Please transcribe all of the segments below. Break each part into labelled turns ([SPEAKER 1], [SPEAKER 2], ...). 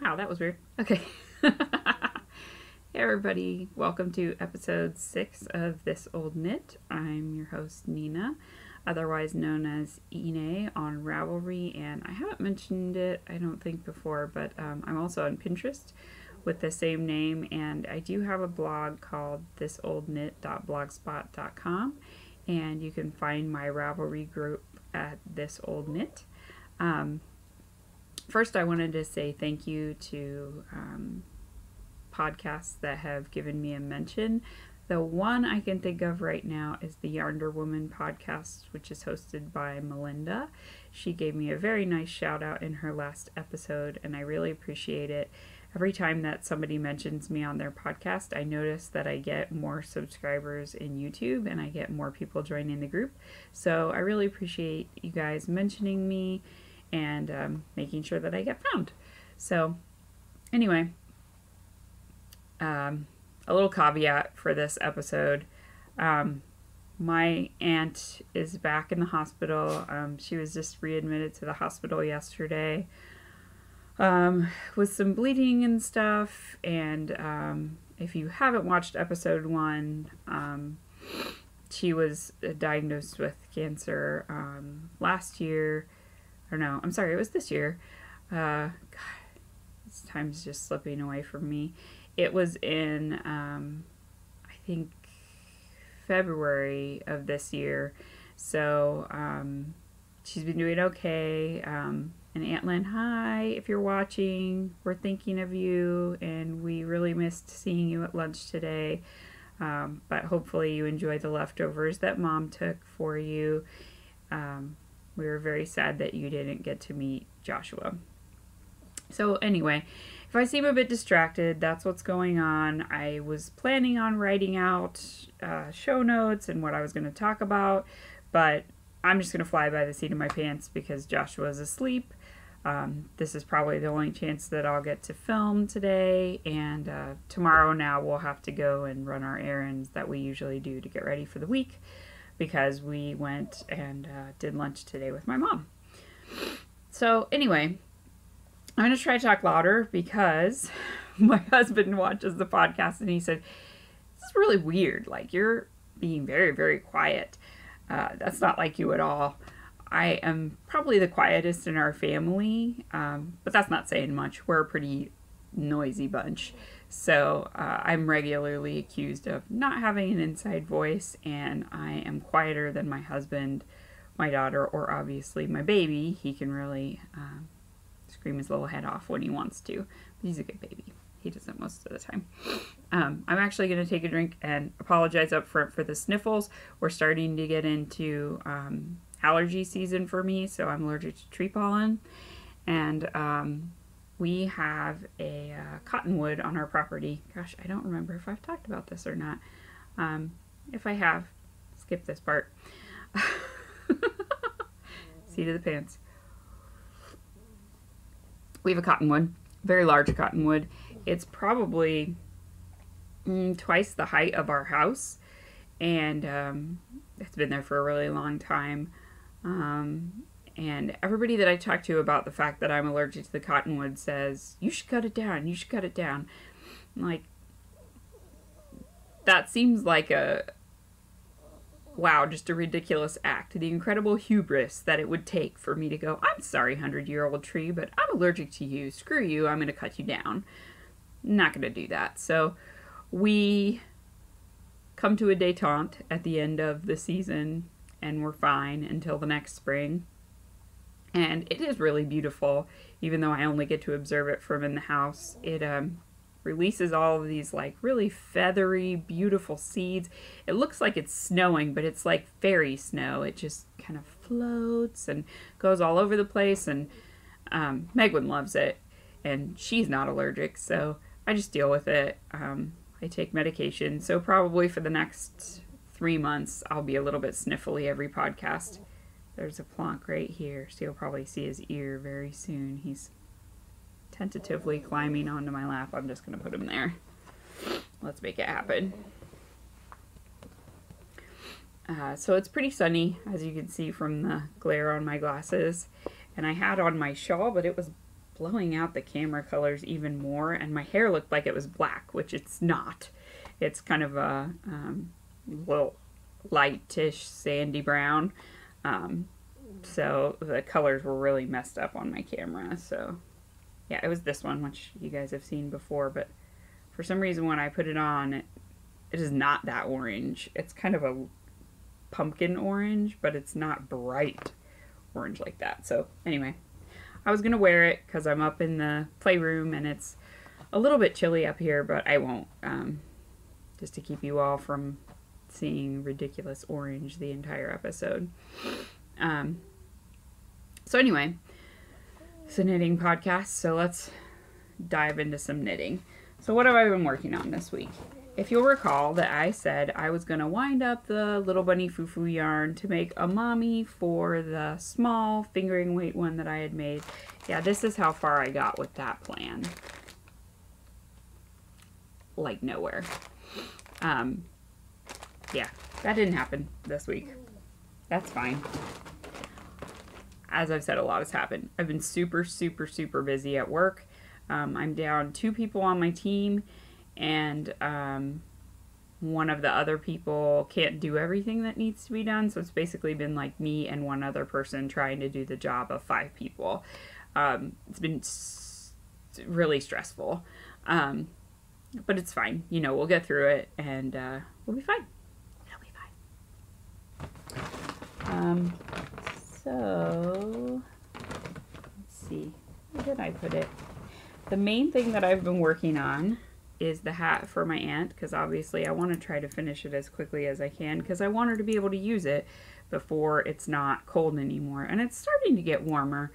[SPEAKER 1] Wow, that was weird. Okay. Hey everybody, welcome to episode 6 of This Old Knit. I'm your host Nina, otherwise known as Ine on Ravelry, and I haven't mentioned it, I don't think, before, but I'm also on Pinterest with the same name, and I do have a blog called thisoldknit.blogspot.com, and you can find my Ravelry group at This Old Knit. First, I wanted to say thank you to podcasts that have given me a mention. The one I can think of right now is the Yarnder Woman podcast, which is hosted by Melinda. She gave me a very nice shout out in her last episode, and I really appreciate it. Every time that somebody mentions me on their podcast, I notice that I get more subscribers in YouTube and I get more people joining the group. So I really appreciate you guys mentioning me and making sure that I get found. So anyway, a little caveat for this episode. My aunt is back in the hospital. She was just readmitted to the hospital yesterday with some bleeding and stuff. And if you haven't watched episode 1, she was diagnosed with cancer last year. Or no, I'm sorry, it was this year. God, this time's just slipping away from me. It was in, I think, February of this year. So, she's been doing okay. And Aunt Lynn, hi, if you're watching, we're thinking of you, and we really missed seeing you at lunch today. But hopefully you enjoy the leftovers that Mom took for you. We were very sad that you didn't get to meet Joshua. So anyway, if I seem a bit distracted, that's what's going on. I was planning on writing out show notes and what I was going to talk about, but I'm just going to fly by the seat of my pants because Joshua's asleep. This is probably the only chance that I'll get to film today, and tomorrow now we'll have to go and run our errands that we usually do to get ready for the week, because we went and did lunch today with my mom. So anyway, I'm going to try to talk louder because my husband watches the podcast and he said, this is really weird. Like, you're being very, very quiet. That's not like you at all. I am probably the quietest in our family, but that's not saying much. We're a pretty noisy bunch. So I'm regularly accused of not having an inside voice, and I am quieter than my husband, my daughter, or obviously my baby. He can really scream his little head off when he wants to, but he's a good baby. He doesn't most of the time. I'm actually going to take a drink and apologize up front for the sniffles. We're starting to get into allergy season for me, so I'm allergic to tree pollen, and we have a cottonwood on our property. Gosh, I don't remember if I've talked about this or not. If I have, skip this part. Seat of the pants. We have a cottonwood, very large cottonwood. It's probably twice the height of our house, and it's been there for a really long time. And everybody that I talk to about the fact that I'm allergic to the cottonwood says, you should cut it down, you should cut it down. I'm like, that seems like just a ridiculous act. The incredible hubris that it would take for me to go, I'm sorry, 100-year-old tree, but I'm allergic to you. Screw you, I'm going to cut you down. Not going to do that. So we come to a détente at the end of the season, and we're fine until the next spring. And it is really beautiful, even though I only get to observe it from in the house. It releases all of these like really feathery, beautiful seeds. It looks like it's snowing, but it's like fairy snow. It just kind of floats and goes all over the place. And Megwin loves it, and she's not allergic, so I just deal with it. I take medication, so probably for the next 3 months, I'll be a little bit sniffly every podcast. There's a plonk right here, so you'll probably see his ear very soon. He's tentatively climbing onto my lap. I'm just going to put him there. Let's make it happen. So it's pretty sunny, as you can see from the glare on my glasses. And I had on my shawl, but it was blowing out the camera colors even more, and my hair looked like it was black, which it's not. It's kind of a little lightish sandy brown. So the colors were really messed up on my camera. So yeah, it was this one, which you guys have seen before, but for some reason when I put it on, it is not that orange. It's kind of a pumpkin orange, but it's not bright orange like that. So anyway, I was gonna wear it because I'm up in the playroom and it's a little bit chilly up here, but I won't, just to keep you all from seeing ridiculous orange the entire episode. So anyway, it's a knitting podcast, so let's dive into some knitting. So what have I been working on this week? If you'll recall that I said I was going to wind up the Little Bunny Fufu yarn to make a mommy for the small fingering weight one that I had made. Yeah, this is how far I got with that plan. Like nowhere. Yeah, that didn't happen this week. That's fine. As I've said, a lot has happened. I've been super, super, super busy at work. I'm down 2 people on my team, and one of the other people can't do everything that needs to be done, so it's basically been like me and one other person trying to do the job of 5 people. It's been really stressful, but it's fine. You know, we'll get through it, and we'll be fine. It'll be fine. So, let's see, where did I put it? The main thing that I've been working on is the hat for my aunt, because obviously I want to try to finish it as quickly as I can, because I want her to be able to use it before it's not cold anymore. And it's starting to get warmer.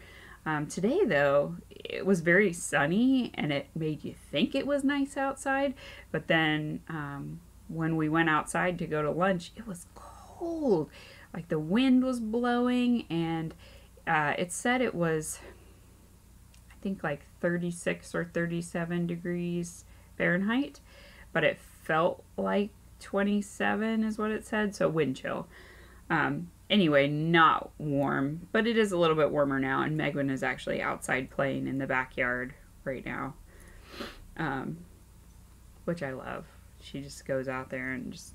[SPEAKER 1] Today, though, it was very sunny, and it made you think it was nice outside, but then when we went outside to go to lunch, it was cold. Like the wind was blowing, and it said it was, I think, like 36 or 37 degrees Fahrenheit, but it felt like 27 is what it said, so wind chill. Anyway, not warm, but it is a little bit warmer now, and Megwin is actually outside playing in the backyard right now, which I love. She just goes out there and just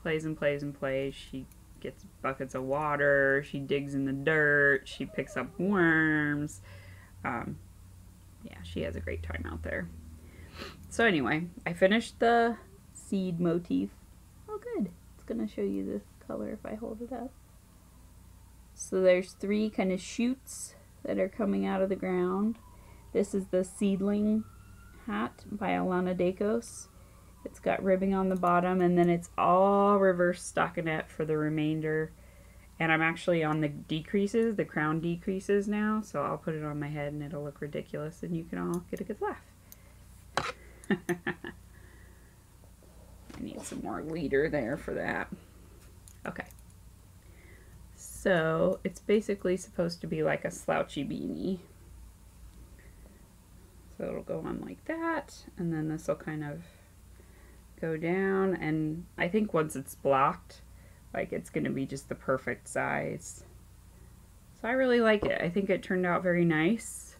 [SPEAKER 1] plays and plays and plays. She gets buckets of water, she digs in the dirt, she picks up worms. Yeah, she has a great time out there. So anyway, I finished the seed motif. Oh good, it's gonna show you the color if I hold it up. So there's 3 kind of shoots that are coming out of the ground. This is the seedling hat by Alana Dacos. It's got ribbing on the bottom, and then it's all reverse stockinette for the remainder. And I'm actually on the decreases, the crown decreases now, so I'll put it on my head and it'll look ridiculous and you can all get a good laugh. I need some more leader there for that. Okay. So it's basically supposed to be like a slouchy beanie. So it'll go on like that, and then this will kind of go down, and I think once it's blocked, like, it's gonna be just the perfect size. So I really like it. I think it turned out very nice,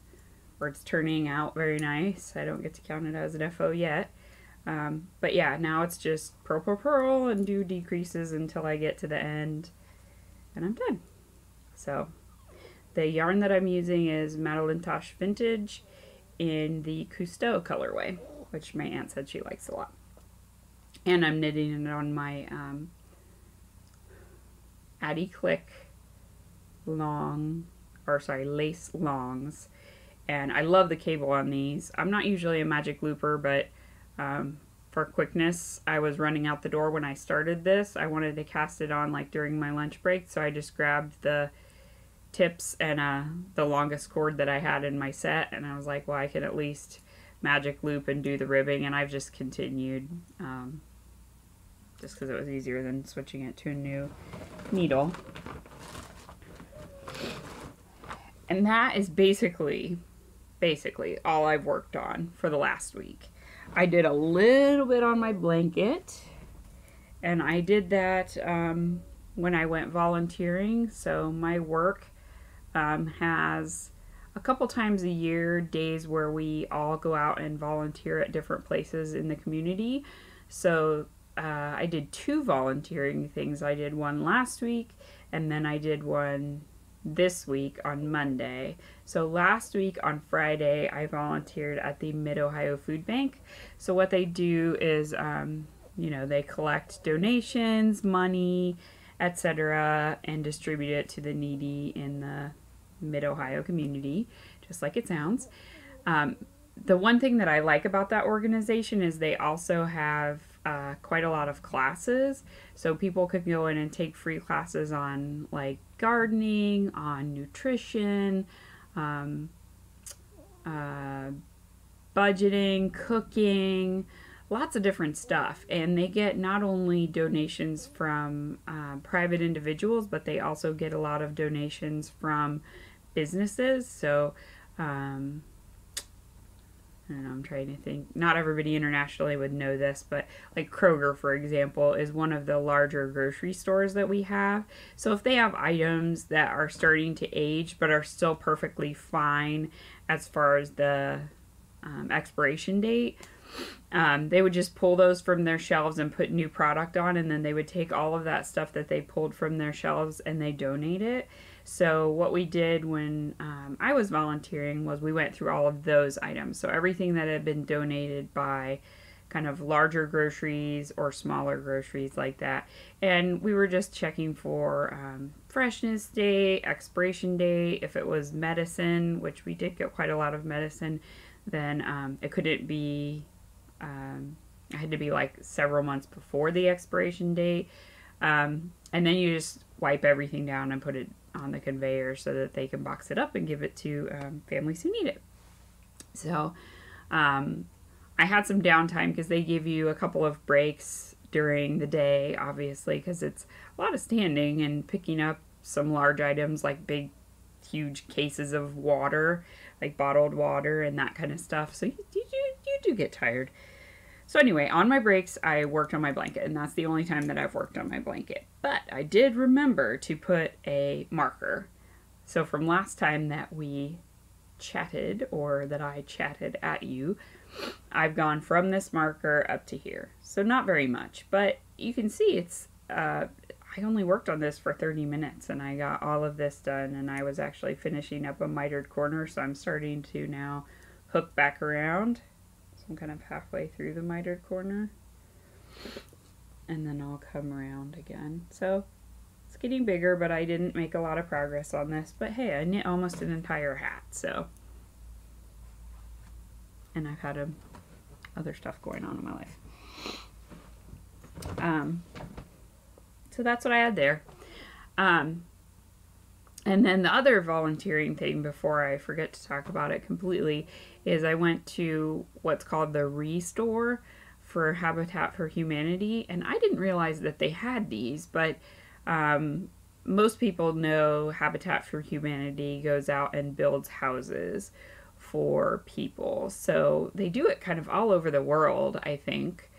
[SPEAKER 1] or it's turning out very nice. I don't get to count it as an FO yet. But yeah, now it's just purl, purl, purl, and do decreases until I get to the end, and I'm done. So the yarn that I'm using is Madeline Tosh Vintage in the Cousteau colorway, which my aunt said she likes a lot. And I'm knitting it on my Addy Click lace longs. And I love the cable on these. I'm not usually a magic looper, but for quickness, I was running out the door when I started this. I wanted to cast it on like during my lunch break, so I just grabbed the tips and the longest cord that I had in my set, and I was like, well, I can at least magic loop and do the ribbing, and I've just continued just because it was easier than switching it to a new needle. And that is basically all I've worked on for the last week. I did a little bit on my blanket, and I did that when I went volunteering. So my work has a couple times a year days where we all go out and volunteer at different places in the community. So I did 2 volunteering things. I did one last week, and then I did one this week on Monday. So last week on Friday, I volunteered at the Mid-Ohio Food Bank. So what they do is, they collect donations, money, etc., and distribute it to the needy in the Mid-Ohio community, just like it sounds. The one thing that I like about that organization is they also have quite a lot of classes. So people could go in and take free classes on like gardening, on nutrition, budgeting, cooking, lots of different stuff. And they get not only donations from private individuals, but they also get a lot of donations from businesses. So I don't know, I'm trying to think. Not everybody internationally would know this, but like Kroger, for example, is one of the larger grocery stores that we have. So if they have items that are starting to age but are still perfectly fine as far as the expiration date, they would just pull those from their shelves and put new product on, and then they would take all of that stuff that they pulled from their shelves and they donate it. So what we did when I was volunteering was we went through all of those items. So everything that had been donated by kind of larger groceries or smaller groceries like that. And we were just checking for freshness date, expiration date. If it was medicine, which we did get quite a lot of medicine, then it couldn't be, it had to be like several months before the expiration date. And then you just wipe everything down and put it on the conveyor so that they can box it up and give it to families who need it. So I had some downtime because they give you a couple of breaks during the day, obviously, because it's a lot of standing and picking up some large items like big, huge cases of water, like bottled water and that kind of stuff. So you do get tired. So anyway, on my breaks, I worked on my blanket, and that's the only time that I've worked on my blanket. But I did remember to put a marker. So from last time that we chatted, or that I chatted at you, I've gone from this marker up to here. So not very much, but you can see it's, I only worked on this for 30 minutes, and I got all of this done, and I was actually finishing up a mitered corner, so I'm starting to now hook back around. I'm kind of halfway through the mitered corner, and then I'll come around again. So it's getting bigger, but I didn't make a lot of progress on this. But hey, I knit almost an entire hat, so. And I've had other stuff going on in my life. So that's what I had there. And then the other volunteering thing, before I forget to talk about it completely, is I went to what's called the Restore for Habitat for Humanity. And I didn't realize that they had these, but most people know Habitat for Humanity goes out and builds houses for people. So they do it kind of all over the world, I think.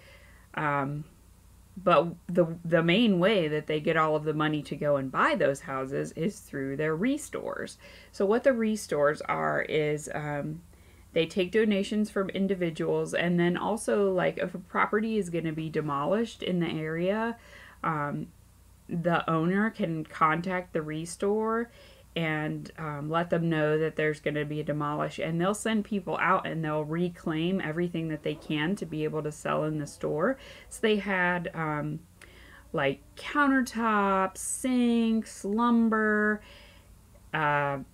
[SPEAKER 1] But the main way that they get all of the money to go and buy those houses is through their restores. So what the restores are is they take donations from individuals, and then also, like, if a property is going to be demolished in the area, the owner can contact the restore and let them know that there's going to be a demolish, and they'll send people out and they'll reclaim everything that they can to be able to sell in the store. So they had like countertops, sinks, lumber, down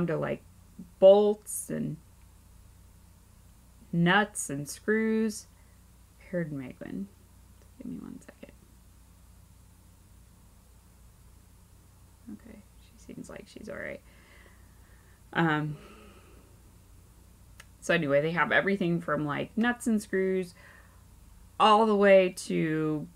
[SPEAKER 1] to like bolts and nuts and screws. I heard Megan. Give me 1 second. Okay. Seems like she's all right. So anyway, they have everything from like nuts and screws all the way to,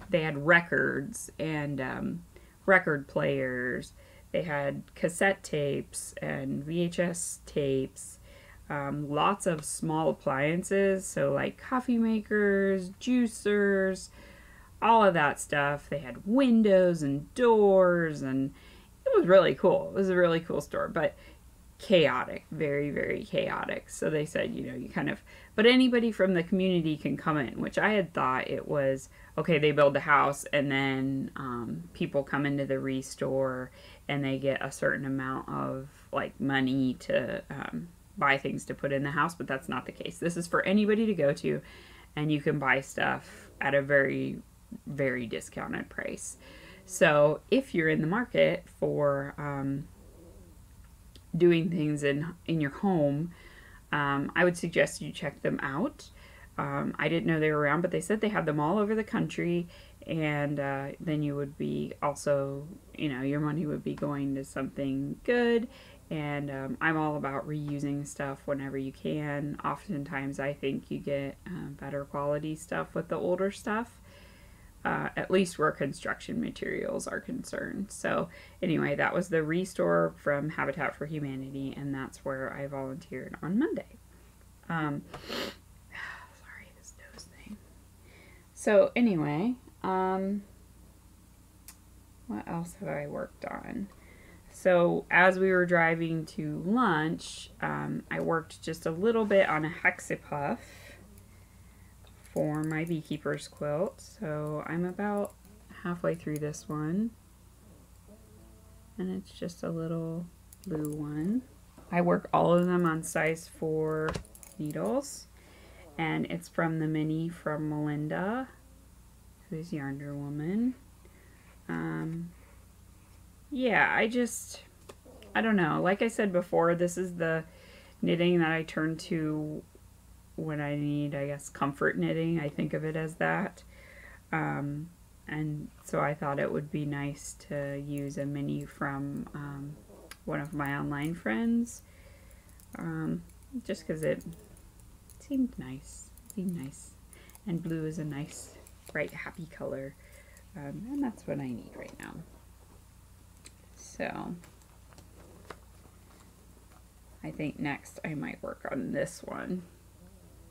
[SPEAKER 1] they had records and record players. They had cassette tapes and VHS tapes, lots of small appliances, so like coffee makers, juicers, all of that stuff. They had windows and doors and it was really cool. It was a really cool store, but chaotic, very, very chaotic. So they said, you know, you kind of, but anybody from the community can come in, which I had thought it was, okay, they build a house and then people come into the restore and they get a certain amount of like money to buy things to put in the house, but that's not the case. This is for anybody to go to, and you can buy stuff at a very, very discounted price. So if you're in the market for doing things in your home, I would suggest you check them out. I didn't know they were around, but they said they have them all over the country, and then you would be also, you know, your money would be going to something good. And I'm all about reusing stuff whenever you can. Oftentimes I think you get better quality stuff with the older stuff, at least where construction materials are concerned. So anyway, that was the restore from Habitat for Humanity, and that's where I volunteered on Monday. Sorry, this nose thing. So anyway, what else have I worked on? So as we were driving to lunch, I worked just a little bit on a Hexipuff for my beekeeper's quilt. So I'm about halfway through this one, and it's just a little blue one. I work all of them on size 4 needles, and it's from the mini from Melinda, who's Yarnder Woman. Yeah, I don't know. Like I said before, this is the knitting that I turn to when I need, I guess, comfort knitting. I think of it as that. And so I thought it would be nice to use a mini from one of my online friends. Just because it seemed nice. And blue is a nice, bright, happy color. And that's what I need right now. So I think next I might work on this one,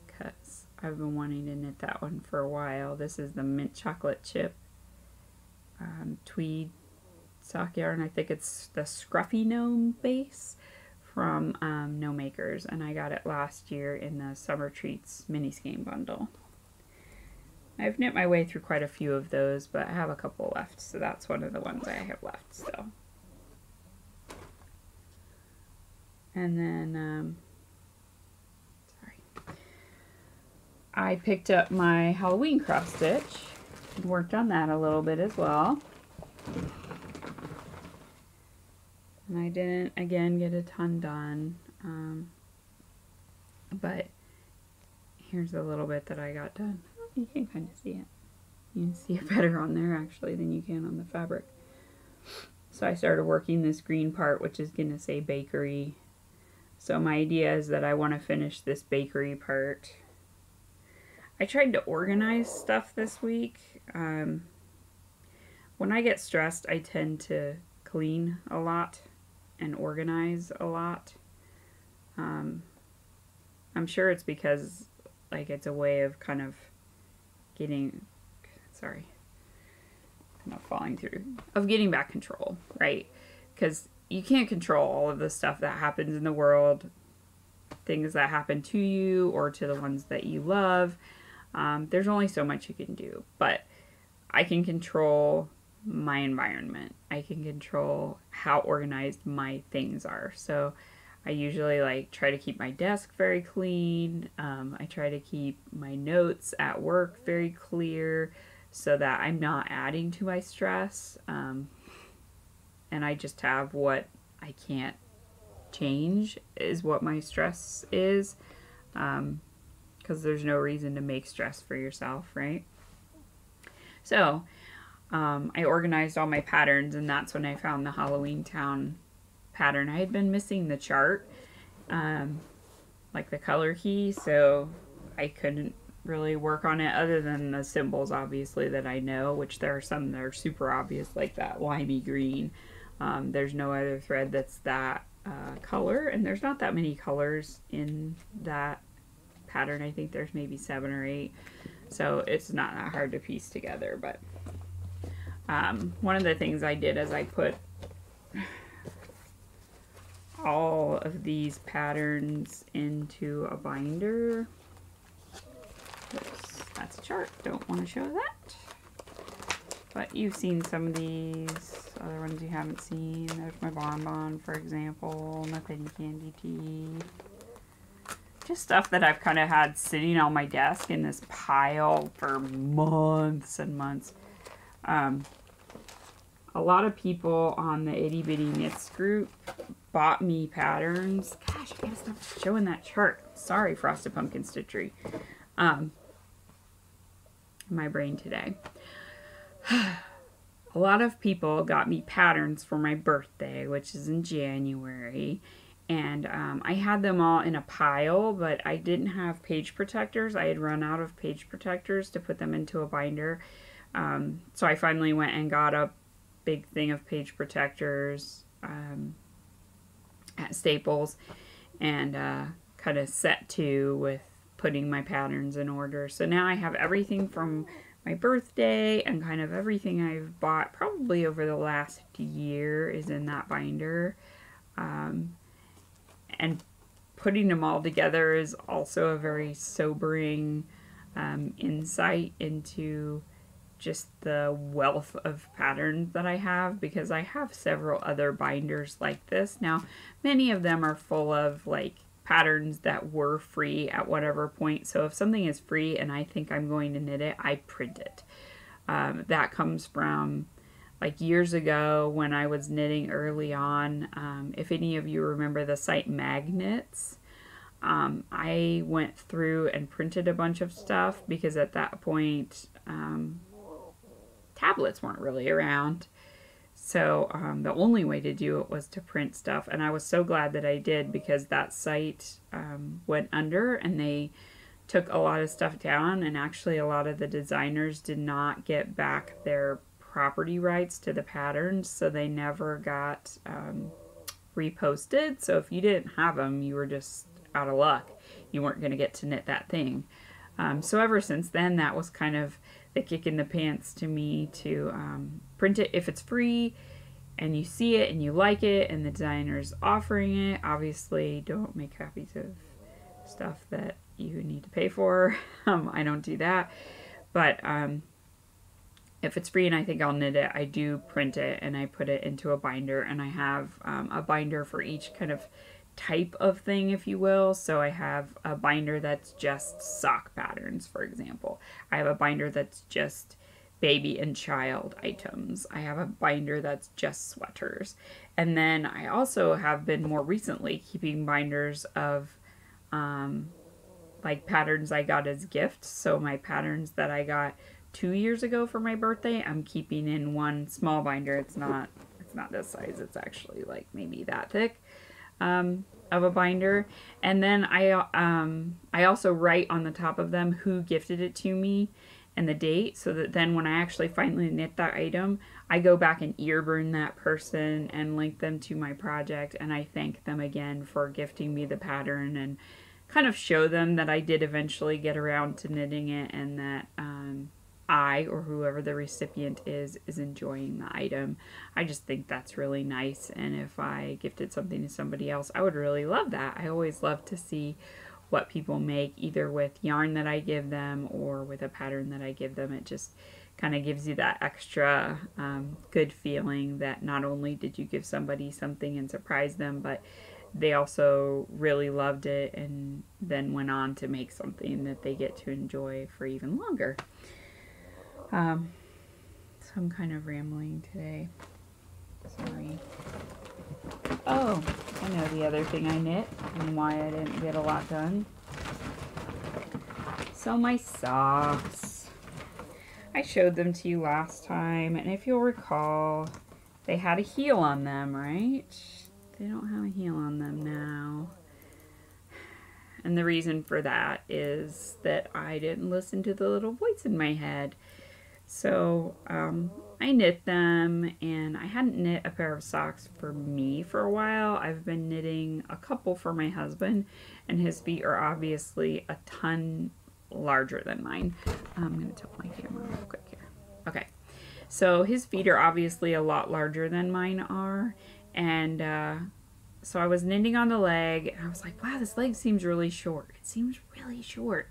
[SPEAKER 1] because I've been wanting to knit that one for a while. This is the mint chocolate chip tweed sock yarn. I think it's the Scruffy Gnome base from Gnome Makers, and I got it last year in the Summer Treats mini skein bundle. I've knit my way through quite a few of those, but I have a couple left, so that's one of the ones I have left still. And then, sorry, I picked up my Halloween cross stitch and worked on that a little bit as well. And I didn't, again, get a ton done, but here's a little bit that I got done. You can kind of see it. You can see it better on there, actually, than you can on the fabric. So I started working this green part, which is going to say bakery. So my idea is that I want to finish this bakery part. I tried to organize stuff this week. When I get stressed, I tend to clean a lot and organize a lot. I'm sure it's because, like, it's a way of kind of getting, sorry, I'm not falling through, of getting back control, right? Because you can't control all of the stuff that happens in the world, things that happen to you or to the ones that you love. There's only so much you can do, but I can control my environment. I can control how organized my things are. So I usually like try to keep my desk very clean. I try to keep my notes at work very clear so that I'm not adding to my stress. And I just have what I can't change is what my stress is. Because there's no reason to make stress for yourself, right? So I organized all my patterns, and that's when I found the Halloween Town pattern. I had been missing the chart, like the color key, so I couldn't really work on it other than the symbols, obviously, that I know, which there are some that are super obvious, like that limey green. There's no other thread that's that color, and there's not that many colors in that pattern. I think there's maybe 7 or 8, so it's not that hard to piece together. But one of the things I did is I put all of these patterns into a binder. Oops, that's a chart. Don't want to show that. But you've seen some of these. Other ones you haven't seen. There's my Bonbon, for example. My Penny Candy Tea. Just stuff that I've kind of had sitting on my desk in this pile for months and months. A lot of people on the Itty Bitty Knits group bought me patterns. Gosh, I gotta stop showing that chart. Sorry, Frosted Pumpkin Stitchery. My brain today. A lot of people got me patterns for my birthday, which is in January. And I had them all in a pile, but I didn't have page protectors. I had run out of page protectors to put them into a binder. So I finally went and got a big thing of page protectors at Staples and kind of set to with putting my patterns in order. So now I have everything from my birthday and kind of everything I've bought probably over the last year is in that binder. And putting them all together is also a very sobering insight into just the wealth of patterns that I have, because I have several other binders like this. Now, many of them are full of like patterns that were free at whatever point. So if something is free and I think I'm going to knit it, I print it. That comes from like years ago when I was knitting early on. If any of you remember the site Magnets, I went through and printed a bunch of stuff because at that point tablets weren't really around. So the only way to do it was to print stuff. And I was so glad that I did, because that site went under and they took a lot of stuff down. And actually a lot of the designers did not get back their property rights to the patterns. So they never got reposted. So if you didn't have them, you were just out of luck. You weren't going to get to knit that thing. So ever since then, that was kind of the kick in the pants to me to print it if it's free and you see it and you like it and the designer's offering it. Obviously, don't make copies of stuff that you need to pay for. I don't do that. But if it's free and I think I'll knit it, I do print it and I put it into a binder, and I have a binder for each kind of type of thing, if you will. So I have a binder that's just sock patterns, for example. I have a binder that's just baby and child items. I have a binder that's just sweaters. And then I also have been more recently keeping binders of like patterns I got as gifts. So my patterns that I got 2 years ago for my birthday, I'm keeping in one small binder. It's not this size. It's actually like maybe that thick. Of a binder. And then I also write on the top of them who gifted it to me and the date, so that then when I actually finally knit that item, I go back and ear burn that person and link them to my project, and I thank them again for gifting me the pattern and kind of show them that I did eventually get around to knitting it, and that I, or whoever the recipient is enjoying the item. I just think that's really nice, and if I gifted something to somebody else, I would really love that. I always love to see what people make, either with yarn that I give them or with a pattern that I give them. It just kind of gives you that extra good feeling that not only did you give somebody something and surprise them, but they also really loved it and then went on to make something that they get to enjoy for even longer. So I'm kind of rambling today. Sorry. Oh, I know the other thing I knit and why I didn't get a lot done. So my socks. I showed them to you last time, and if you'll recall, they had a heel on them, right? They don't have a heel on them now. And the reason for that is that I didn't listen to the little voice in my head. So I knit them, and I hadn't knit a pair of socks for me for a while. I've been knitting a couple for my husband, and his feet are obviously a ton larger than mine. I'm going to tilt my camera real quick here. Okay, so his feet are obviously a lot larger than mine are, and so I was knitting on the leg, and I was like, wow, this leg seems really short. It seems really short.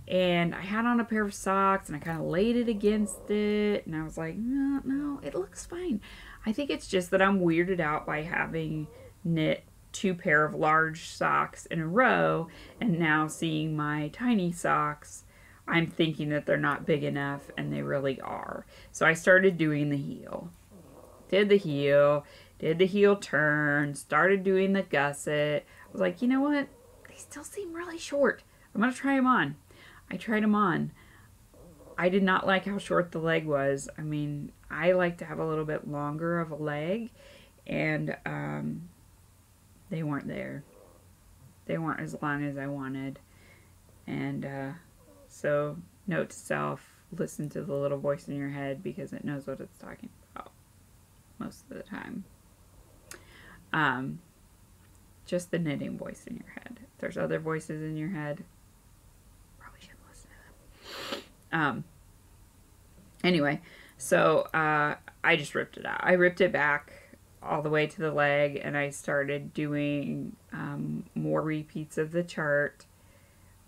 [SPEAKER 1] And I had on a pair of socks, and I kind of laid it against it, and I was like, no, it looks fine. I think it's just that I'm weirded out by having knit 2 pair of large socks in a row, and now seeing my tiny socks, I'm thinking that they're not big enough, and they really are. So I started doing the heel. Did the heel turn, started doing the gusset. I was like, you know what? They still seem really short. I'm going to try them on. I tried them on. I did not like how short the leg was. I mean, I like to have a little bit longer of a leg, and they weren't there. They weren't as long as I wanted. And so, note to self, listen to the little voice in your head because it knows what it's talking about most of the time. Just the knitting voice in your head. If there's other voices in your head, probably shouldn't listen to them. Anyway, so I just ripped it out. I ripped it back all the way to the leg, and I started doing more repeats of the chart.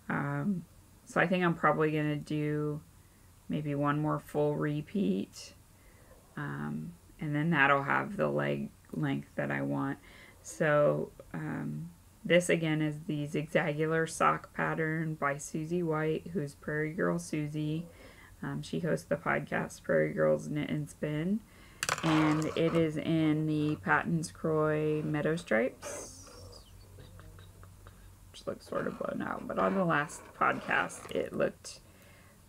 [SPEAKER 1] So I think I'm probably going to do maybe one more full repeat, and then that'll have the leg length that I want. So this again is the Zigzagular Sock Pattern by Susie White, who's Prairie Girl Susie. She hosts the podcast Prairie Girls Knit and Spin, and it is in the Patons Kroy Meadow Stripes, which looks sort of blown out, but on the last podcast it looked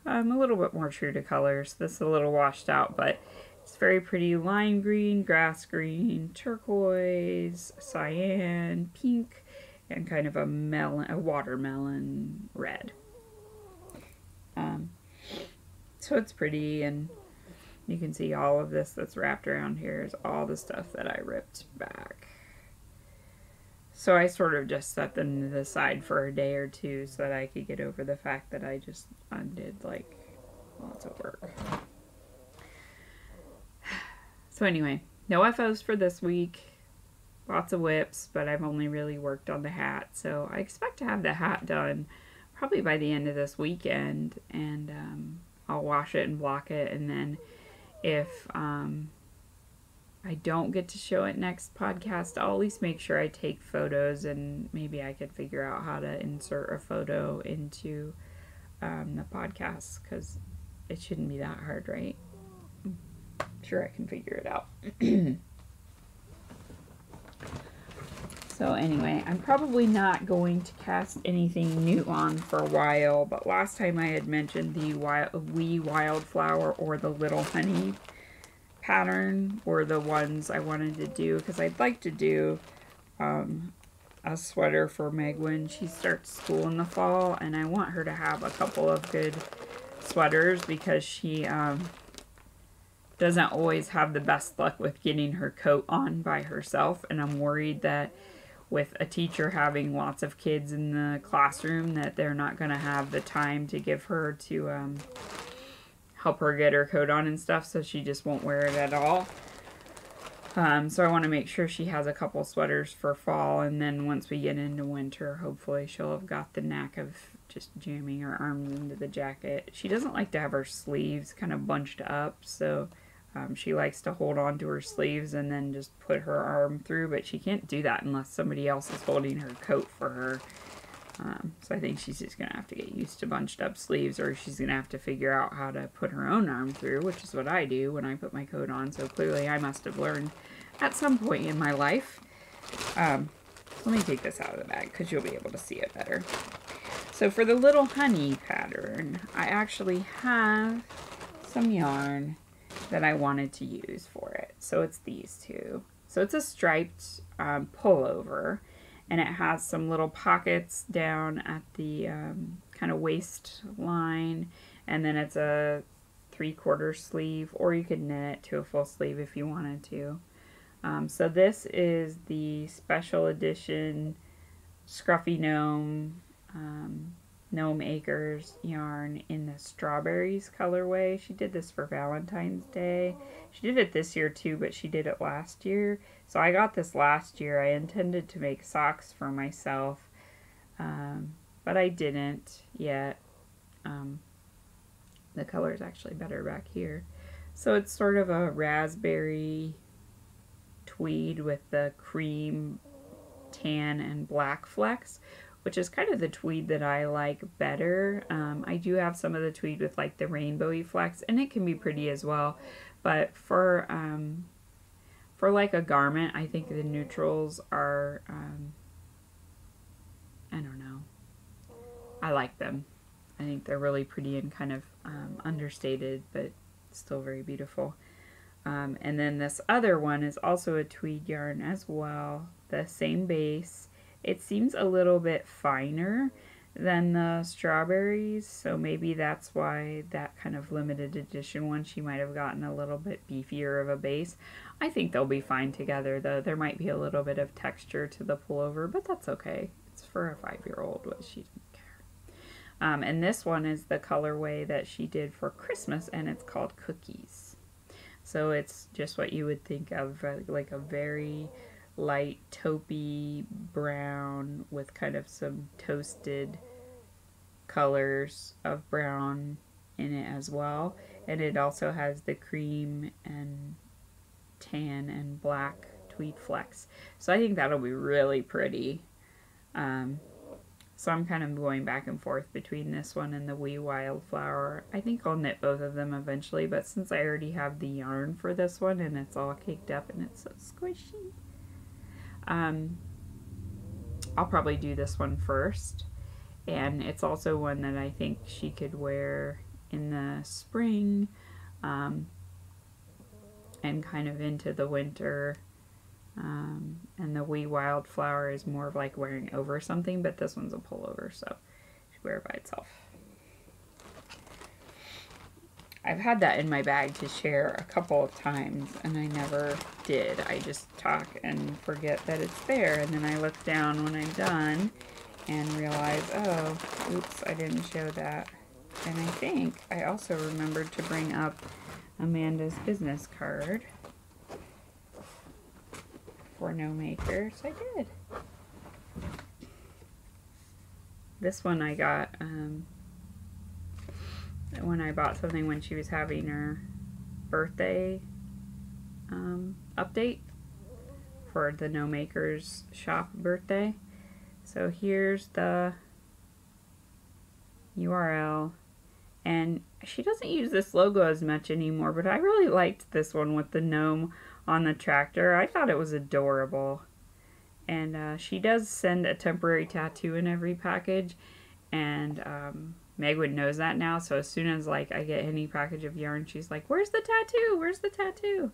[SPEAKER 1] a little bit more true to colors. This is a little washed out, but it's very pretty lime green, grass green, turquoise, cyan, pink, and kind of a watermelon red. So it's pretty, and you can see all of this that's wrapped around here is all the stuff that I ripped back. So I sort of just set them to the side for a day or two so that I could get over the fact that I just undid like lots of work. So anyway, no FOs for this week. Lots of whips, but I've only really worked on the hat. So I expect to have the hat done probably by the end of this weekend, and I'll wash it and block it, and then if I don't get to show it next podcast, I'll at least make sure I take photos, and maybe I could figure out how to insert a photo into the podcast, because it shouldn't be that hard, right? I'm sure I can figure it out. So anyway, I'm probably not going to cast anything new on for a while, but last time I had mentioned the Wee Wildflower or the Little Honey pattern were the ones I wanted to do, because I'd like to do a sweater for Meg when she starts school in the fall, and I want her to have a couple of good sweaters because she doesn't always have the best luck with getting her coat on by herself, and I'm worried that with a teacher having lots of kids in the classroom that they're not going to have the time to give her to help her get her coat on and stuff, so she just won't wear it at all. So I want to make sure she has a couple sweaters for fall, and then once we get into winter, hopefully she'll have got the knack of just jamming her arms into the jacket. She doesn't like to have her sleeves kind of bunched up, so she likes to hold on to her sleeves and then just put her arm through, but she can't do that unless somebody else is holding her coat for her. So I think she's just going to have to get used to bunched up sleeves, or she's going to have to figure out how to put her own arm through, which is what I do when I put my coat on. So clearly I must have learned at some point in my life. Let me take this out of the bag because you'll be able to see it better. So for the Little Honey pattern, I actually have some yarn that I wanted to use for it. So it's these two. So it's a striped pullover, and it has some little pockets down at the kind of waistline, and then it's a 3/4 sleeve, or you could knit it to a full sleeve if you wanted to. So this is the special edition Scruffy Gnome Gnome Acres yarn in the strawberries colorway. She did this for Valentine's Day. She did it this year too, but she did it last year. So I got this last year. I intended to make socks for myself, but I didn't yet. The color is actually better back here. So it's sort of a raspberry tweed with the cream, tan, and black flecks, which is kind of the tweed that I like better. I do have some of the tweed with like the rainbowy flecks, and it can be pretty as well. But for like a garment, I think the neutrals are, I don't know, I like them. I think they're really pretty and kind of understated, but still very beautiful. And then this other one is also a tweed yarn as well, the same base. It seems a little bit finer than the strawberries, so maybe that's why that kind of limited edition one, she might have gotten a little bit beefier of a base. I think they'll be fine together, though. There might be a little bit of texture to the pullover, but that's okay. It's for a 5-year-old, but she didn't care. And this one is the colorway that she did for Christmas, and it's called Cookies. So it's just what you would think of, like a very light taupey brown with kind of some toasted colors of brown in it as well. And it also has the cream and tan and black tweed flecks. So I think that'll be really pretty. So I'm kind of going back and forth between this one and the Wee Wildflower. I think I'll knit both of them eventually, but since I already have the yarn for this one and it's all caked up and it's so squishy, I'll probably do this one first. And it's also one that I think she could wear in the spring and kind of into the winter. And the Wee Wildflower is more of like wearing over something, but this one's a pullover, so you should wear it by itself. I've had that in my bag to share a couple of times, and I never did. I just talk and forget that it's there, and then I look down when I'm done and realize, oh, oops, I didn't show that. And I think I also remembered to bring up Amanda's business card for Gnome Acres. I did. This one I got when I bought something when she was having her birthday update for the Gnome Acres shop birthday. So here's the URL, and she doesn't use this logo as much anymore, but I really liked this one with the gnome on the tractor. I thought it was adorable. And she does send a temporary tattoo in every package, and Megwin knows that now, so as soon as like I get any package of yarn, she's like, where's the tattoo? Where's the tattoo?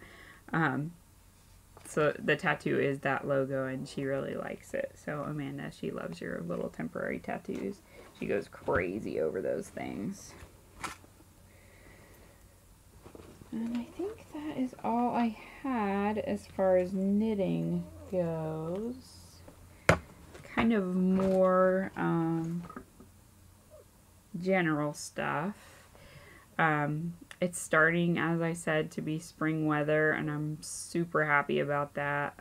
[SPEAKER 1] So the tattoo is that logo, and she really likes it. So Amanda, she loves your little temporary tattoos. She goes crazy over those things. And I think that is all I had as far as knitting goes. Kind of more general stuff. It's starting, as I said, to be spring weather, and I'm super happy about that.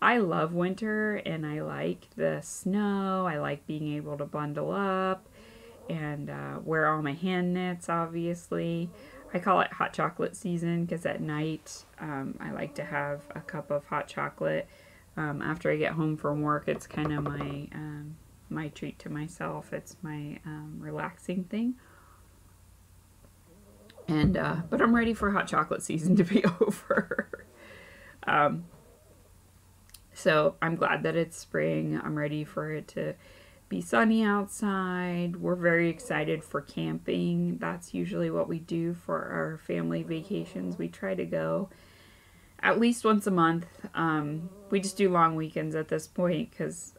[SPEAKER 1] I love winter, and I like the snow. I like being able to bundle up and wear all my hand knits, obviously. I call it hot chocolate season because at night I like to have a cup of hot chocolate. After I get home from work, it's kind of my my treat to myself. It's my relaxing thing. And but I'm ready for hot chocolate season to be over. So I'm glad that it's spring. I'm ready for it to be sunny outside. We're very excited for camping. That's usually what we do for our family vacations. We try to go at least once a month. We just do long weekends at this point because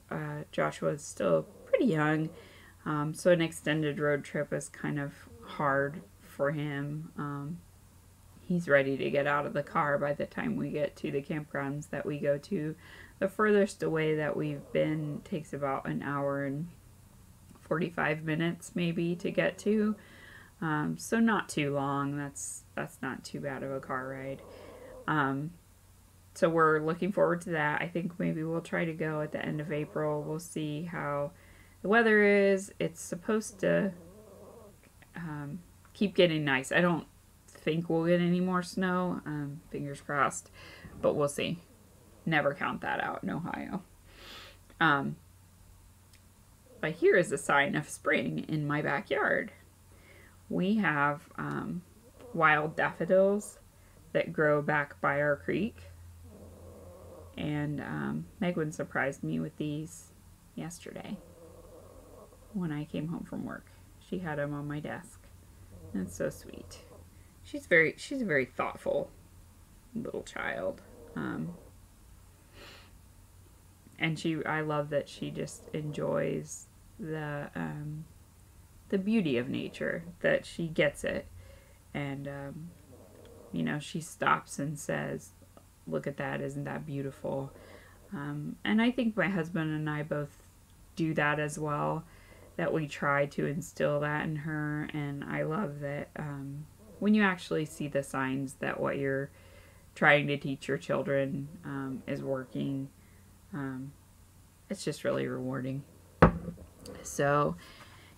[SPEAKER 1] Joshua is still pretty young. So an extended road trip is kind of hard for him. He's ready to get out of the car by the time we get to the campgrounds that we go to. The furthest away that we've been takes about an hour and 45 minutes maybe to get to. So not too long. That's not too bad of a car ride. So we're looking forward to that. I think maybe we'll try to go at the end of April. We'll see how the weather is. It's supposed to keep getting nice. I don't think we'll get any more snow. Fingers crossed. But we'll see. Never count that out in Ohio. But here is a sign of spring in my backyard. We have wild daffodils that grow back by our creek. And Megwin surprised me with these yesterday when I came home from work. She had them on my desk. That's so sweet. She's a very thoughtful little child. And I love that she just enjoys the beauty of nature, that she gets it. And, you know, she stops and says, look at that, isn't that beautiful? And I think my husband and I both do that as well, that we try to instill that in her. And I love that when you actually see the signs that what you're trying to teach your children is working, it's just really rewarding. So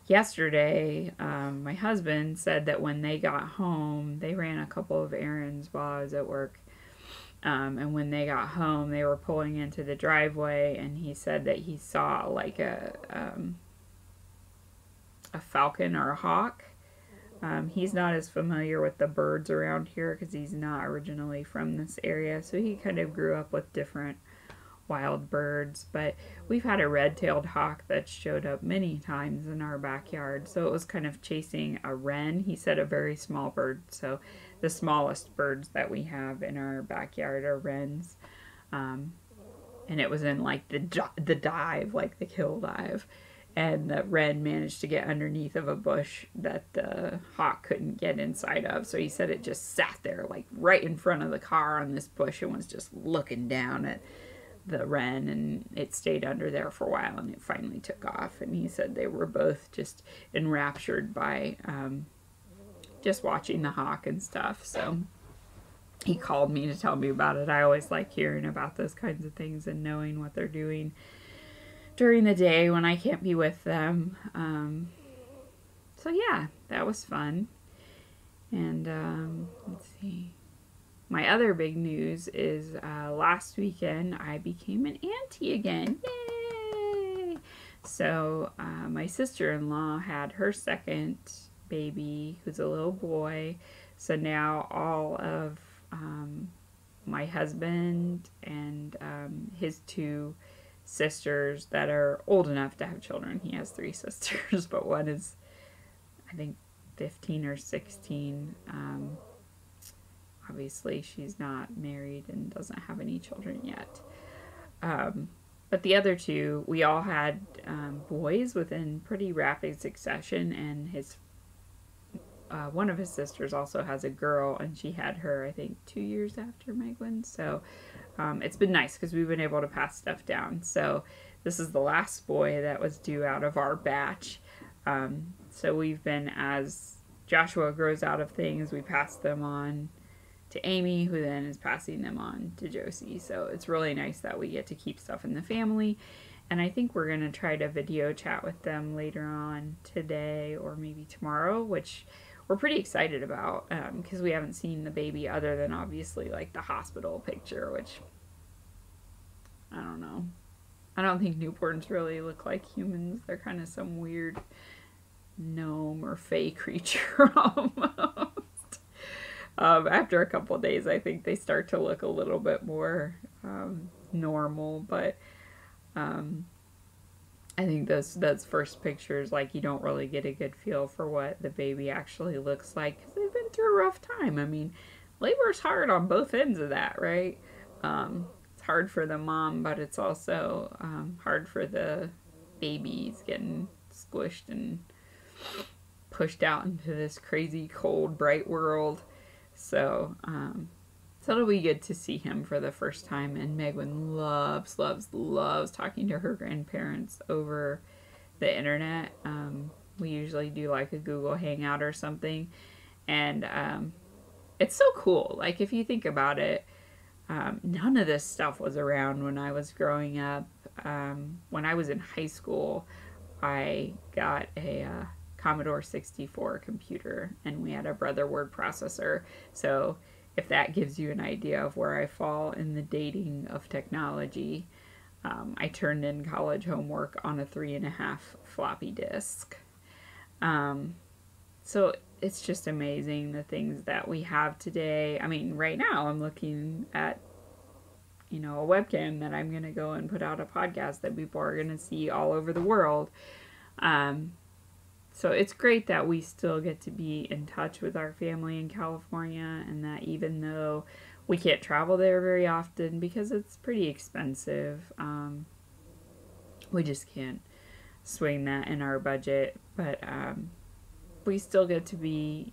[SPEAKER 1] yesterday, my husband said that when they got home, they ran a couple of errands while I was at work. And when they got home, they were pulling into the driveway, and he said that he saw like a falcon or a hawk. He's not as familiar with the birds around here because he's not originally from this area, so he kind of grew up with different wild birds. But we've had a red-tailed hawk that showed up many times in our backyard, so it was kind of chasing a wren. He said a very small bird, so the smallest birds that we have in our backyard are wrens. And it was in like the dive, like the kill dive. And the wren managed to get underneath of a bush that the hawk couldn't get inside of. So he said it just sat there like right in front of the car on this bush and was just looking down at the wren, and it stayed under there for a while and it finally took off. And he said they were both just enraptured by just watching the hawk and stuff. So he called me to tell me about it. I always like hearing about those kinds of things and knowing what they're doing during the day when I can't be with them. So yeah, that was fun. And let's see. My other big news is last weekend I became an auntie again. Yay! So my sister-in-law had her second baby, who's a little boy. So now all of my husband and his two sisters that are old enough to have children. He has 3 sisters, but one is, I think, 15 or 16. Obviously, she's not married and doesn't have any children yet. But the other 2, we all had boys within pretty rapid succession, and one of his sisters also has a girl, and she had her, I think, 2 years after Megwin. So it's been nice because we've been able to pass stuff down. So this is the last boy that was due out of our batch. So we've been, as Joshua grows out of things, we pass them on to Amy, who then is passing them on to Josie. So it's really nice that we get to keep stuff in the family. And I think we're going to try to video chat with them later on today or maybe tomorrow, which we're pretty excited about because we haven't seen the baby other than obviously like the hospital picture, which I don't know. I don't think newborns really look like humans. They're kind of some weird gnome or fey creature almost. After a couple of days, I think they start to look a little bit more normal, but I think those first pictures, like, you don't really get a good feel for what the baby actually looks like because they've been through a rough time. I mean, labor's hard on both ends of that, right? It's hard for the mom, but it's also hard for the babies getting squished and pushed out into this crazy, cold, bright world. So it'll be good to see him for the first time. And Megwin loves talking to her grandparents over the internet. We usually do like a Google Hangout or something. And it's so cool. Like, if you think about it, none of this stuff was around when I was growing up. When I was in high school, I got a Commodore 64 computer, and we had a Brother word processor. So if that gives you an idea of where I fall in the dating of technology, I turned in college homework on a 3.5 floppy disk. So it's just amazing the things that we have today. I mean, right now I'm looking at, a webcam that I'm going to go and put out a podcast that people are going to see all over the world. So it's great that we still get to be in touch with our family in California, and that even though we can't travel there very often because it's pretty expensive, we just can't swing that in our budget. But we still get to be,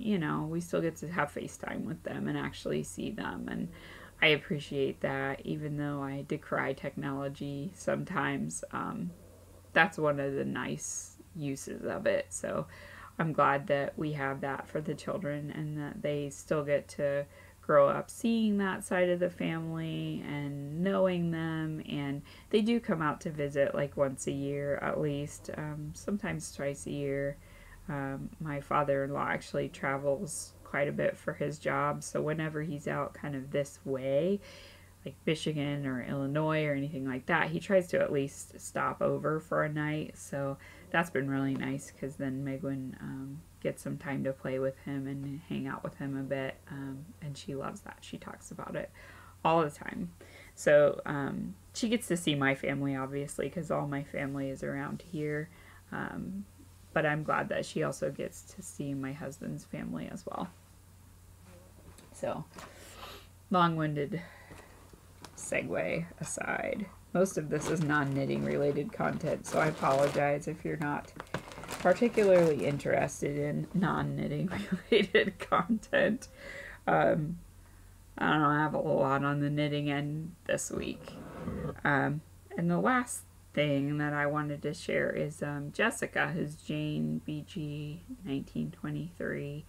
[SPEAKER 1] we still get to have FaceTime with them and actually see them. And I appreciate that, even though I decry technology sometimes. That's one of the nice uses of it. So I'm glad that we have that for the children, and that they still get to grow up seeing that side of the family and knowing them. And they do come out to visit like once a year at least, sometimes twice a year. My father-in-law actually travels quite a bit for his job, so whenever he's out kind of this way, like Michigan or Illinois or anything like that, he tries to at least stop over for a night. So that's been really nice, because then Megwin gets some time to play with him and hang out with him a bit, and she loves that. She talks about it all the time. So she gets to see my family, obviously, because all my family is around here. But I'm glad that she also gets to see my husband's family as well. So, long-winded segue aside, most of this is non-knitting related content, so I apologize if you're not particularly interested in non-knitting related content. I don't know, I have a lot on the knitting end this week. And the last thing that I wanted to share is Jessica, who's Jane BG 1923,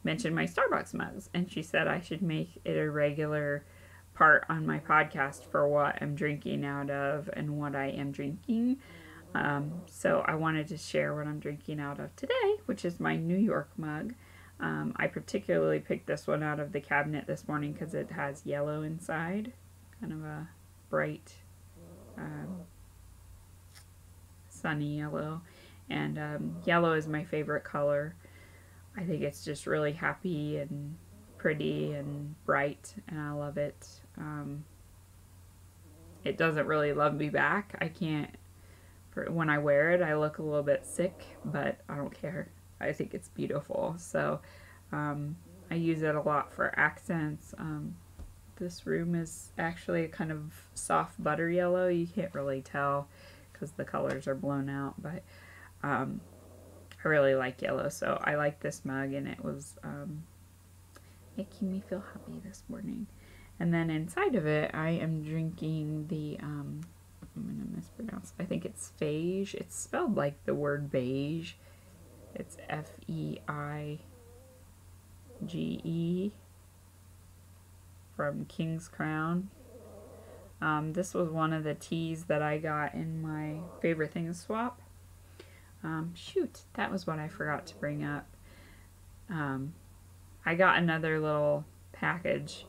[SPEAKER 1] mentioned my Starbucks mugs, and she said I should make it a regular part on my podcast for what I'm drinking out of and what I am drinking. So I wanted to share what I'm drinking out of today, which is my New York mug. I particularly picked this one out of the cabinet this morning because it has yellow inside, kind of a bright sunny yellow, and yellow is my favorite color. I think it's just really happy and pretty and bright, and I love it. It doesn't really love me back. I can't, when I wear it, I look a little bit sick, but I don't care. I think it's beautiful. So I use it a lot for accents. This room is actually a kind of soft butter yellow. You can't really tell because the colors are blown out, but I really like yellow, so I like this mug, and it was making me feel happy this morning. And then inside of it, I am drinking the, I'm going to mispronounce, I think it's Feige. It's spelled like the word beige. It's Feige, from King's Crown. This was one of the teas that I got in my favorite things swap. Shoot, that was what I forgot to bring up. I got another little package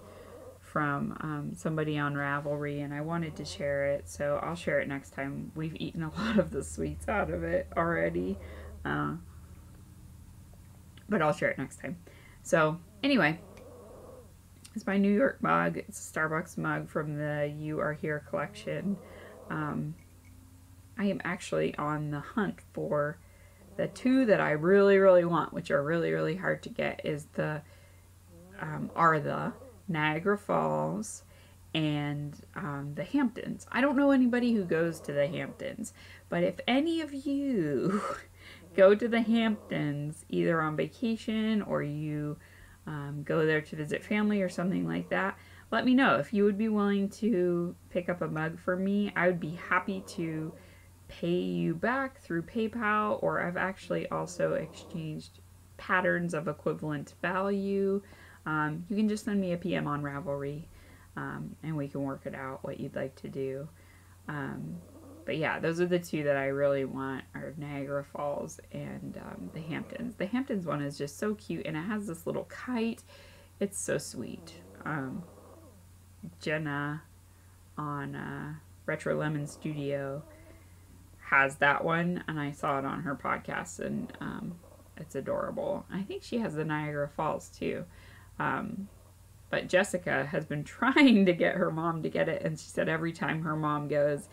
[SPEAKER 1] from somebody on Ravelry, and I wanted to share it, so I'll share it next time. We've eaten a lot of the sweets out of it already, but I'll share it next time. So anyway, it's my New York mug. It's a Starbucks mug from the You Are Here collection. I am actually on the hunt for the two that I really, really want, which are really, really hard to get, is the Niagara Falls and the Hamptons. I don't know anybody who goes to the Hamptons, but if any of you go to the Hamptons, either on vacation or you go there to visit family or something like that, let me know. If you would be willing to pick up a mug for me, I would be happy to pay you back through PayPal, or I've actually also exchanged patterns of equivalent value. You can just send me a PM on Ravelry, and we can work it out what you'd like to do. But yeah, those are the two that I really want, are Niagara Falls and the Hamptons. The Hamptons one is just so cute, and it has this little kite. It's so sweet. Jenna on Retro Lemon Studio has that one, and I saw it on her podcast, and it's adorable. I think she has the Niagara Falls too. But Jessica has been trying to get her mom to get it, and she said every time her mom goes,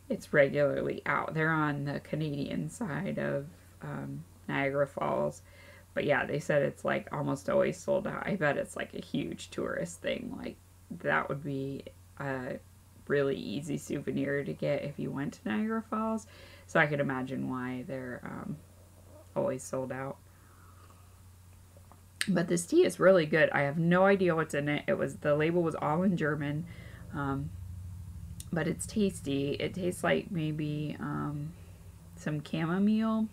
[SPEAKER 1] it's regularly out. They're on the Canadian side of Niagara Falls. But yeah, they said it's like almost always sold out. I bet it's like a huge tourist thing. Like, that would be a really easy souvenir to get if you went to Niagara Falls. So I could imagine why they're always sold out. But this tea is really good. I have no idea what's in it. The label was all in German. But it's tasty. It tastes like maybe some chamomile.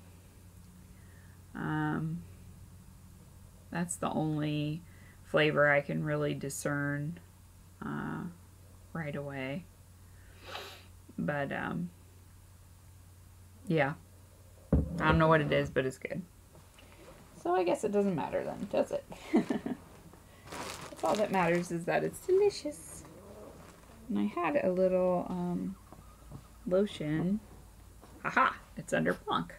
[SPEAKER 1] That's the only flavor I can really discern right away. But yeah, I don't know what it is, but it's good. So I guess it doesn't matter then, does it? That's all that matters, is that it's delicious. And I had a little lotion, haha, it's under Plunk,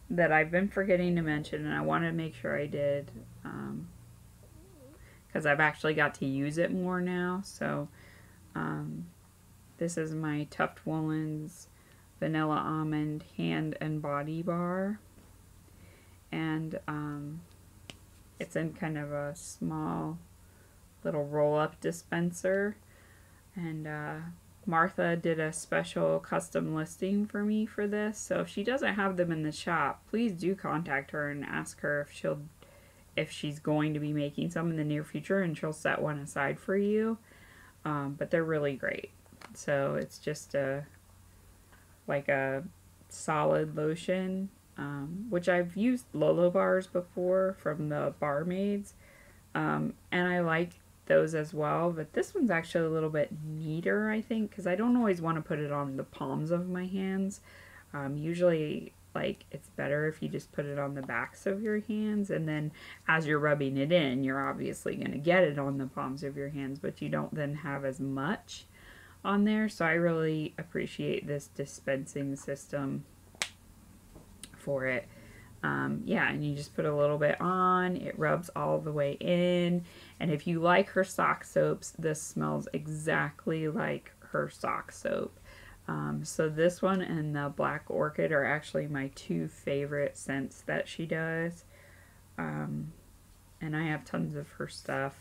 [SPEAKER 1] that I've been forgetting to mention, and I wanted to make sure I did, because I've actually got to use it more now. So this is my Tuft Woolens Vanilla Almond Hand and Body Bar, and it's in kind of a small little roll-up dispenser. And Martha did a special custom listing for me for this. So if she doesn't have them in the shop, please do contact her and ask her if she's going to be making some in the near future, and she'll set one aside for you. But they're really great. So it's just like a solid lotion, which I've used Lolo bars before from the Barmaids, and I like those as well, but this one's actually a little bit neater, I think, because I don't always want to put it on the palms of my hands. Usually, like, it's better if you just put it on the backs of your hands, and then as you're rubbing it in, you're obviously going to get it on the palms of your hands, but you don't then have as much on there. So I really appreciate this dispensing system for it. Yeah, and you just put a little bit on, it rubs all the way in, and if you like her sock soaps, this smells exactly like her sock soap. So this one and the Black Orchid are actually my two favorite scents that she does, and I have tons of her stuff.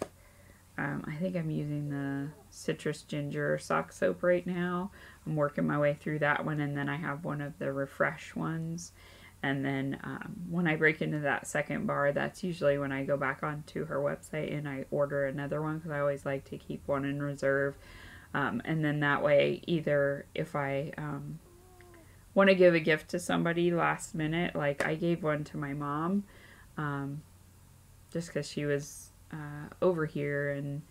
[SPEAKER 1] I think I'm using the Citrus Ginger sock soap right now. I'm working my way through that one, and then I have one of the Refresh ones. And then when I break into that second bar, that's usually when I go back onto her website and I order another one, because I always like to keep one in reserve. And then that way, either if I want to give a gift to somebody last minute, like I gave one to my mom, just because she was over here, and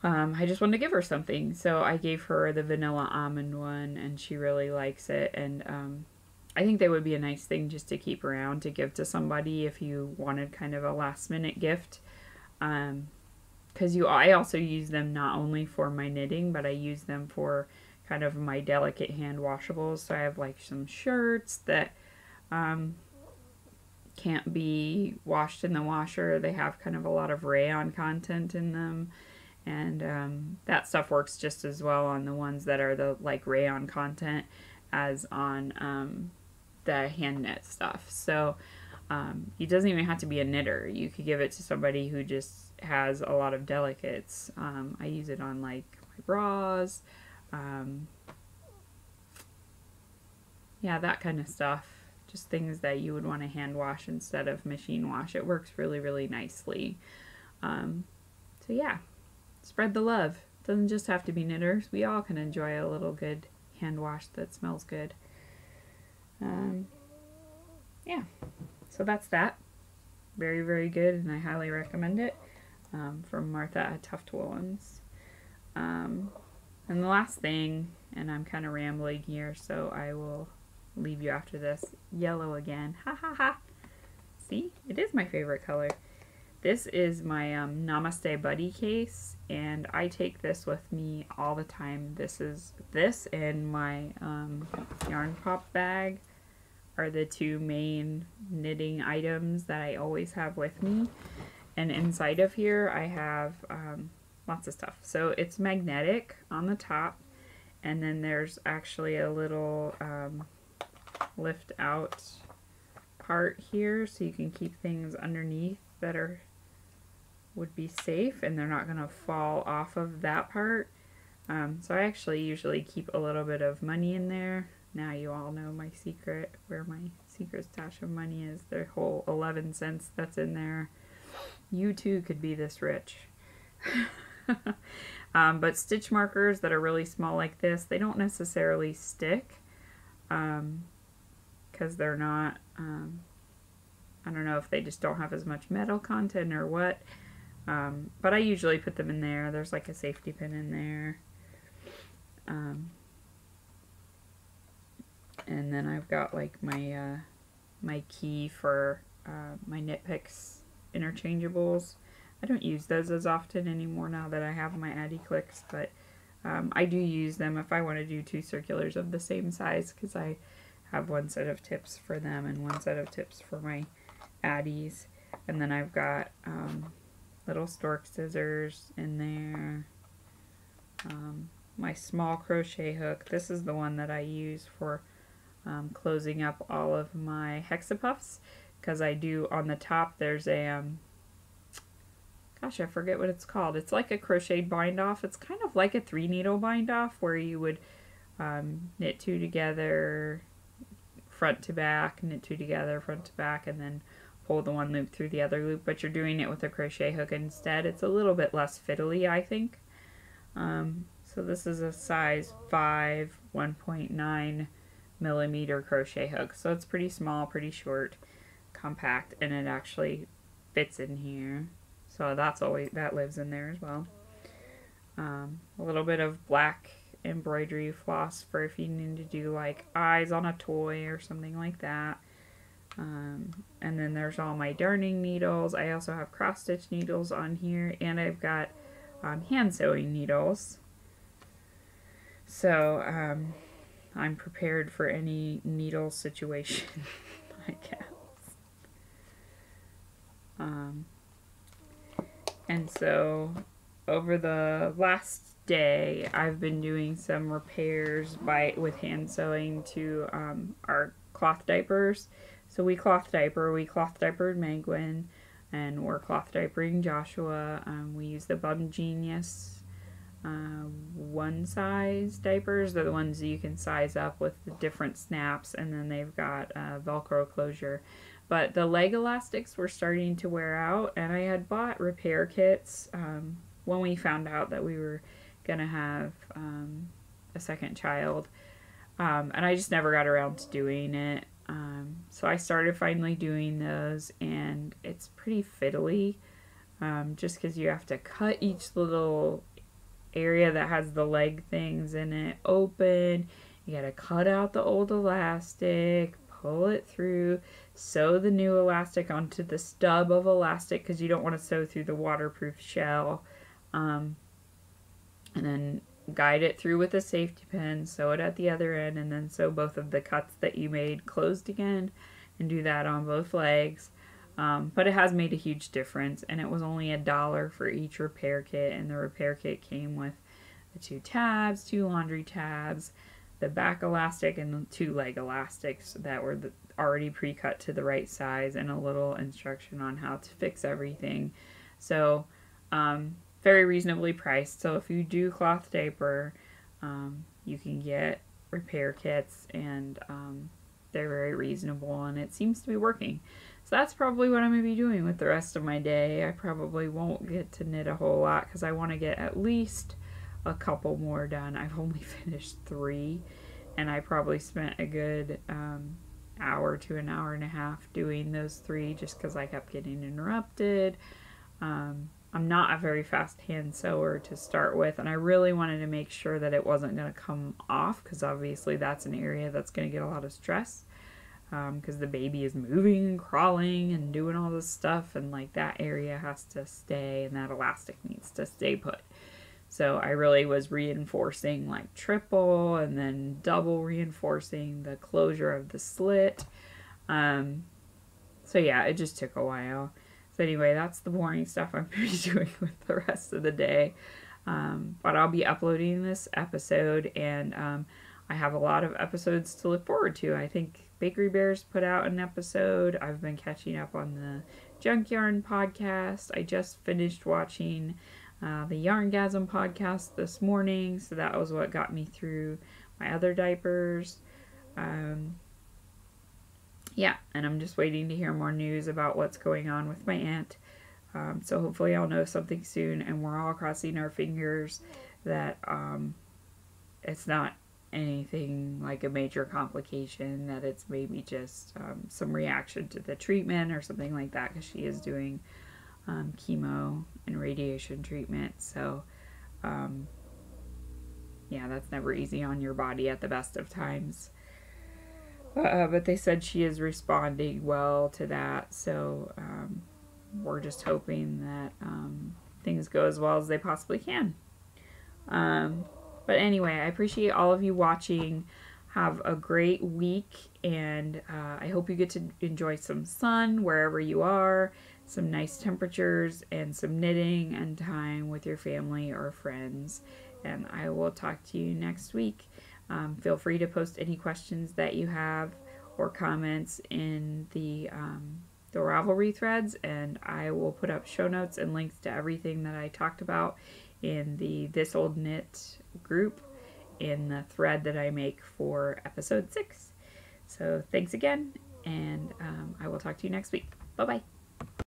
[SPEAKER 1] I just wanted to give her something. So I gave her the vanilla almond one, and she really likes it. And I think they would be a nice thing just to keep around to give to somebody if you wanted kind of a last minute gift. Because I also use them not only for my knitting, but I use them for kind of my delicate hand washables. So I have like some shirts that can't be washed in the washer. They have kind of a lot of rayon content in them. And that stuff works just as well on the ones that are the like rayon content as on the hand knit stuff. So it doesn't even have to be a knitter. You could give it to somebody who just has a lot of delicates. I use it on like my bras, yeah, that kind of stuff. Just things that you would want to hand wash instead of machine wash. It works really, really nicely. So yeah, spread the love. Doesn't just have to be knitters. We all can enjoy a little good hand wash that smells good. Yeah, so that's that. Very, very good, and I highly recommend it. From Martha at Tuft Woolens. And the last thing, and I'm kind of rambling here, so I will leave you after this. Yellow again. Ha ha ha. See? It is my favorite color. This is my Namaste Buddy case, and I take this with me all the time. This and my Yarn Pop bag are the two main knitting items that I always have with me. And inside of here I have lots of stuff. So it's magnetic on the top, and then there's actually a little lift out part here so you can keep things underneath that would be safe and they're not going to fall off of that part. So I actually usually keep a little bit of money in there. Now you all know my secret, where my secret stash of money is. The whole 11 cents that's in there. You too could be this rich. But stitch markers that are really small like this, they don't necessarily stick because they're not, I don't know if they just don't have as much metal content or what, but I usually put them in there. There's like a safety pin in there. And then I've got like my my key for my Knit Picks interchangeables. I don't use those as often anymore now that I have my Addi Clicks, but I do use them if I want to do two circulars of the same size, because I have one set of tips for them and one set of tips for my Addis. And then I've got little stork scissors in there. My small crochet hook. This is the one that I use for closing up all of my hexapuffs, because I do on the top there's a gosh, I forget what it's called. It's like a crocheted bind off. It's kind of like a 3-needle bind off where you would knit 2 together front to back, knit 2 together front to back, and then pull the one loop through the other loop, but you're doing it with a crochet hook instead. It's a little bit less fiddly, I think. So this is a size 5 1.9 millimeter crochet hook, so it's pretty small, pretty short, compact, and it actually fits in here, so that lives in there as well. A little bit of black embroidery floss for if you need to do like eyes on a toy or something like that. And then there's all my darning needles. I also have cross stitch needles on here, and I've got hand sewing needles, so I'm prepared for any needle situation, I guess. And so over the last day, I've been doing some repairs with hand sewing to our cloth diapers. So we cloth diapered Megwin, and we're cloth diapering Joshua. We use the Bum Genius one size diapers. They're the ones that you can size up with the different snaps, and then they've got Velcro closure. But the leg elastics were starting to wear out, and I had bought repair kits when we found out that we were gonna have a second child, and I just never got around to doing it. So I started finally doing those, and it's pretty fiddly, just because you have to cut each little area that has the leg things in it open. You gotta cut out the old elastic, pull it through, sew the new elastic onto the stub of elastic because you don't want to sew through the waterproof shell, and then guide it through with a safety pin, sew it at the other end, and then sew both of the cuts that you made closed again, and do that on both legs. But it has made a huge difference, and it was only $1 for each repair kit, and the repair kit came with the 2 tabs, 2 laundry tabs, the back elastic, and the 2 leg elastics that were already pre-cut to the right size, and a little instruction on how to fix everything. So very reasonably priced. So if you do cloth diaper, you can get repair kits, and they're very reasonable, and it seems to be working. So that's probably what I'm going to be doing with the rest of my day. I probably won't get to knit a whole lot because I want to get at least a couple more done. I've only finished 3, and I probably spent a good hour to an hour and a half doing those 3 just because I kept getting interrupted. I'm not a very fast hand sewer to start with, and I really wanted to make sure that it wasn't going to come off, because obviously that's an area that's going to get a lot of stress, because the baby is moving and crawling and doing all this stuff, and like that area has to stay, and that elastic needs to stay put. So I really was reinforcing like triple and then double reinforcing the closure of the slit. So yeah, it just took a while. So anyway, that's the boring stuff I'm going to be doing with the rest of the day. But I'll be uploading this episode, and I have a lot of episodes to look forward to. I think Bakery Bears put out an episode. I've been catching up on the Junk Yarn podcast. I just finished watching the Yarngasm podcast this morning, so that was what got me through my other diapers. Yeah, and I'm just waiting to hear more news about what's going on with my aunt. So hopefully I'll know something soon, and we're all crossing our fingers that it's not anything like a major complication, that it's maybe just some reaction to the treatment or something like that, because she is doing chemo and radiation treatment. So yeah, that's never easy on your body at the best of times. But they said she is responding well to that, so we're just hoping that things go as well as they possibly can. But anyway, I appreciate all of you watching. Have a great week, and I hope you get to enjoy some sun wherever you are, some nice temperatures, and some knitting and time with your family or friends. And I will talk to you next week. Feel free to post any questions that you have or comments in the Ravelry threads, and I will put up show notes and links to everything that I talked about in the This Old Knit group in the thread that I make for episode 6. So thanks again, and I will talk to you next week. Bye-bye.